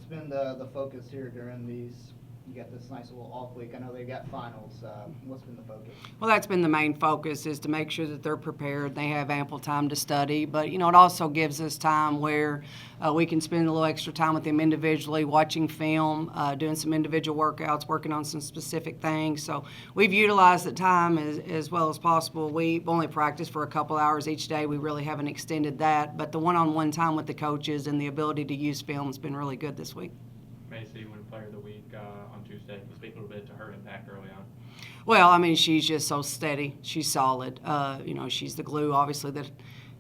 been the focus here during these? You got this nice little off week. I know they've got finals. What's been the focus? Well, that's been the main focus, is to make sure that they're prepared. They have ample time to study, but it also gives us time where we can spend a little extra time with them individually, watching film, doing some individual workouts, working on some specific things. So we've utilized the time as well as possible. We've only practiced for a couple hours each day. We really haven't extended that, but the one-on-one time with the coaches and the ability to use film has been really good this week. Macy, when Player of the Week on Tuesday, can you speak a little bit to her impact early on? Well, she's just so steady. She's solid. She's the glue, obviously,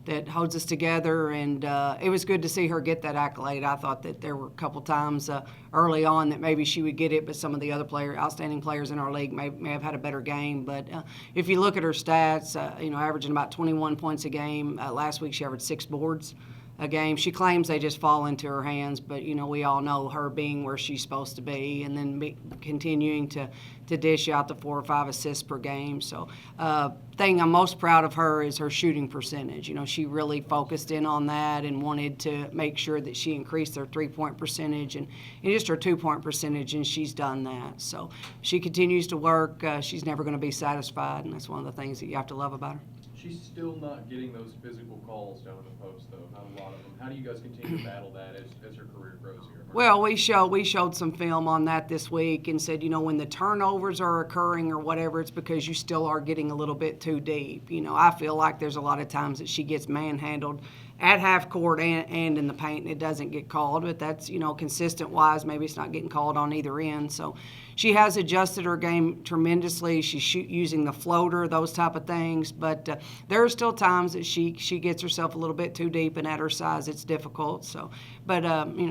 that holds us together, and it was good to see her get that accolade. I thought that there were a couple times early on that maybe she would get it, but some of the other outstanding players in our league may have had a better game. But if you look at her stats, averaging about 21 points a game. Last week she averaged 6 boards a game. She claims they just fall into her hands, but we all know her being where she's supposed to be, and then continuing to dish out the 4 or 5 assists per game. So thing I'm most proud of her is her shooting percentage. She really focused in on that and wanted to make sure that she increased her 3-point percentage and just her 2-point percentage, and she's done that. So she continues to work. She's never going to be satisfied, and that's one of the things that you have to love about her. She's still not getting those physical calls down in the post, though. Not a lot of them. How do you guys continue to battle that as her career grows here? Well, we showed some film on that this week and said, when the turnovers are occurring or whatever, it's because you still are getting a little bit too deep. I feel like there's a lot of times that she gets manhandled at half court and in the paint, and it doesn't get called. But that's, consistent-wise, maybe it's not getting called on either end. So she has adjusted her game tremendously. She's using the floater, those type of things. But there are still times that she gets herself a little bit too deep, and at her size, it's difficult. So, but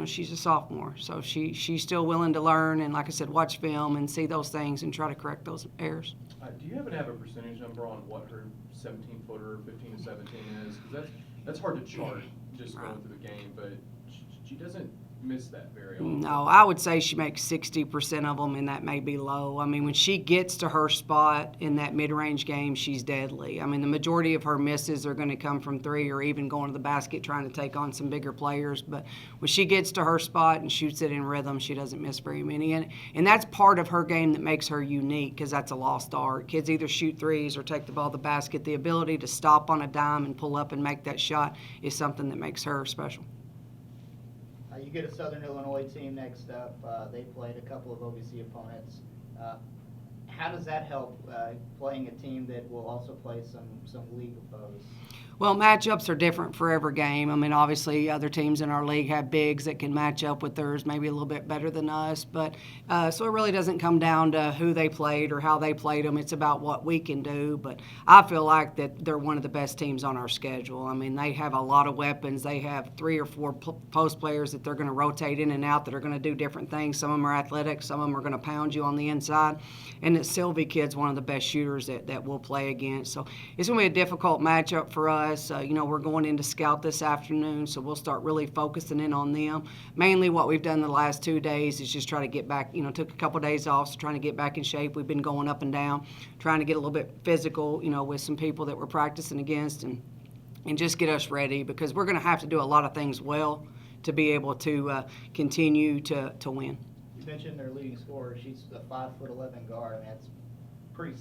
she's a sophomore, so she's still willing to learn and, like I said, watch film and see those things and try to correct those errors. Do you happen to have a percentage number on what her 17-footer, 15 to 17 is? Because that's hard to chart just going through the game, but she doesn't miss that very often. No, I would say she makes 60% of them, and that may be low. When she gets to her spot in that mid-range game, she's deadly. The majority of her misses are going to come from 3 or even going to the basket trying to take on some bigger players. But when she gets to her spot and shoots it in rhythm, she doesn't miss very many. And that's part of her game that makes her unique, because that's a lost art. Kids either shoot threes or take the ball to the basket. The ability to stop on a dime and pull up and make that shot is something that makes her special. You get a Southern Illinois team next up. They played a couple of OVC opponents. How does that help playing a team that will also play some league foes? Well, matchups are different for every game. Obviously, other teams in our league have bigs that can match up with theirs maybe a little bit better than us. But so it really doesn't come down to who they played or how they played them. It's about what we can do. But I feel like that they're one of the best teams on our schedule. They have a lot of weapons. They have 3 or 4 post players that they're going to rotate in and out that are going to do different things. Some of them are athletic. Some of them are going to pound you on the inside. And the Sylvie kid's one of the best shooters that we'll play against. So it's going to be a difficult matchup for us. We're going into scout this afternoon, so we'll start really focusing in on them. Mainly what we've done the last 2 days is just try to get back, took a couple of days off, so trying to get back in shape. We've been going up and down, trying to get a little bit physical, with some people that we're practicing against and just get us ready, because we're going to have to do a lot of things well to be able to continue to win. You mentioned their leading scorer. She's a 5'11" guard. That's pretty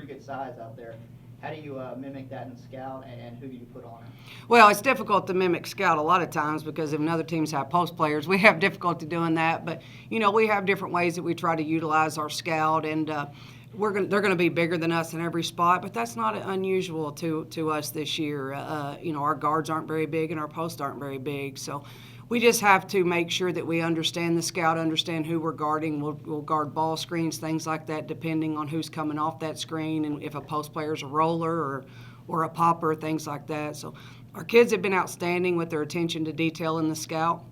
good size out there. How do you mimic that in scout, and who do you put on her? Well, it's difficult to mimic scout a lot of times because if other teams have post players, we have difficulty doing that. But, we have different ways that we try to utilize our scout, and they're going to be bigger than us in every spot, but that's not unusual to us this year. Our guards aren't very big and our posts aren't very big, so we just have to make sure that we understand the scout, understand who we're guarding. We'll guard ball screens, things like that, depending on who's coming off that screen and if a post player's a roller or a popper, things like that. So our kids have been outstanding with their attention to detail in the scout.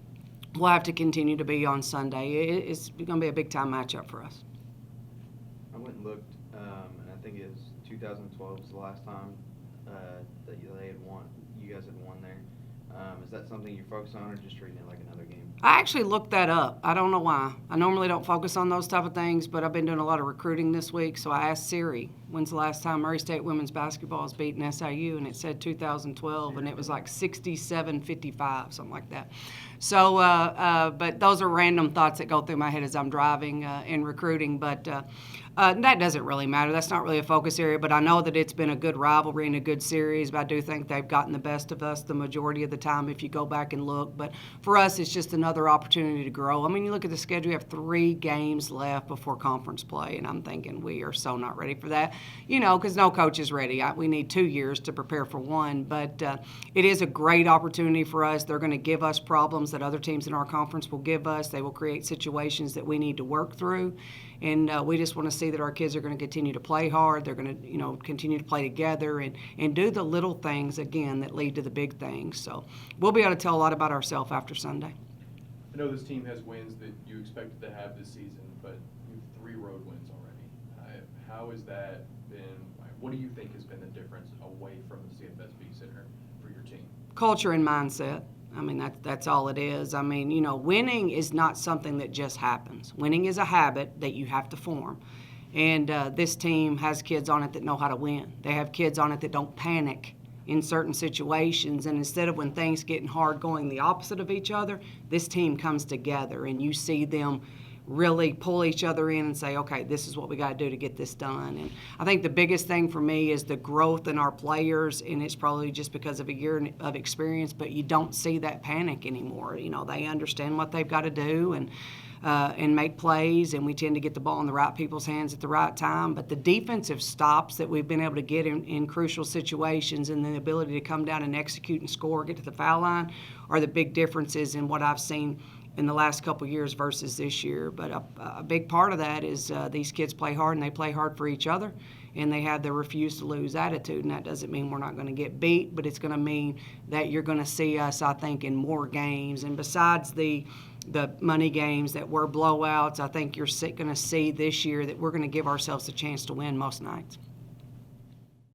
We'll have to continue to be on Sunday. It's going to be a big-time matchup for us. I went and looked, and I think it was 2012 was the last time that they had won. You guys had won there. Is that something you're focused on, or just treating it like another game? I actually looked that up. I don't know why. I normally don't focus on those type of things, but I've been doing a lot of recruiting this week, so I asked Siri, when's the last time Murray State women's basketball has beaten SIU, and it said 2012, and it was like 67-55, something like that. So, but those are random thoughts that go through my head as I'm driving in recruiting. But that doesn't really matter. That's not really a focus area. But I know that it's been a good rivalry and a good series. But I do think they've gotten the best of us the majority of the time if you go back and look. But for us, it's just another opportunity to grow. I mean, you look at the schedule, we have 3 games left before conference play. And I'm thinking we are so not ready for that, because no coach is ready. We need 2 years to prepare for one. But it is a great opportunity for us. They're going to give us problems that other teams in our conference will give us. They will create situations that we need to work through. And we just want to see that our kids are going to continue to play hard. They're going to, continue to play together and do the little things, again, that lead to the big things. So we'll be able to tell a lot about ourselves after Sunday. I know this team has wins that you expected to have this season, but you have 3 road wins already. How has that been? What do you think has been the difference away from the CFSB Center for your team? Culture and mindset. I mean, that's all it is. I mean, winning is not something that just happens. Winning is a habit that you have to form. And this team has kids on it that know how to win. They have kids on it that don't panic in certain situations. And instead of when things getting hard going the opposite of each other, this team comes together and you see them really pull each other in and say, okay, this is what we got to do to get this done. And I think the biggest thing for me is the growth in our players, and it's probably just because of a year of experience, but you don't see that panic anymore. They understand what they've got to do and make plays, and we tend to get the ball in the right people's hands at the right time. But the defensive stops that we've been able to get in crucial situations and the ability to come down and execute and score, get to the foul line, are the big differences in what I've seen in the last couple of years versus this year. But a big part of that is these kids play hard, and they play hard for each other, and they have the refuse to lose attitude. And that doesn't mean we're not going to get beat, but it's going to mean that you're going to see us, I think, in more games. And besides the money games that were blowouts, I think you're going to see this year that we're going to give ourselves a chance to win most nights.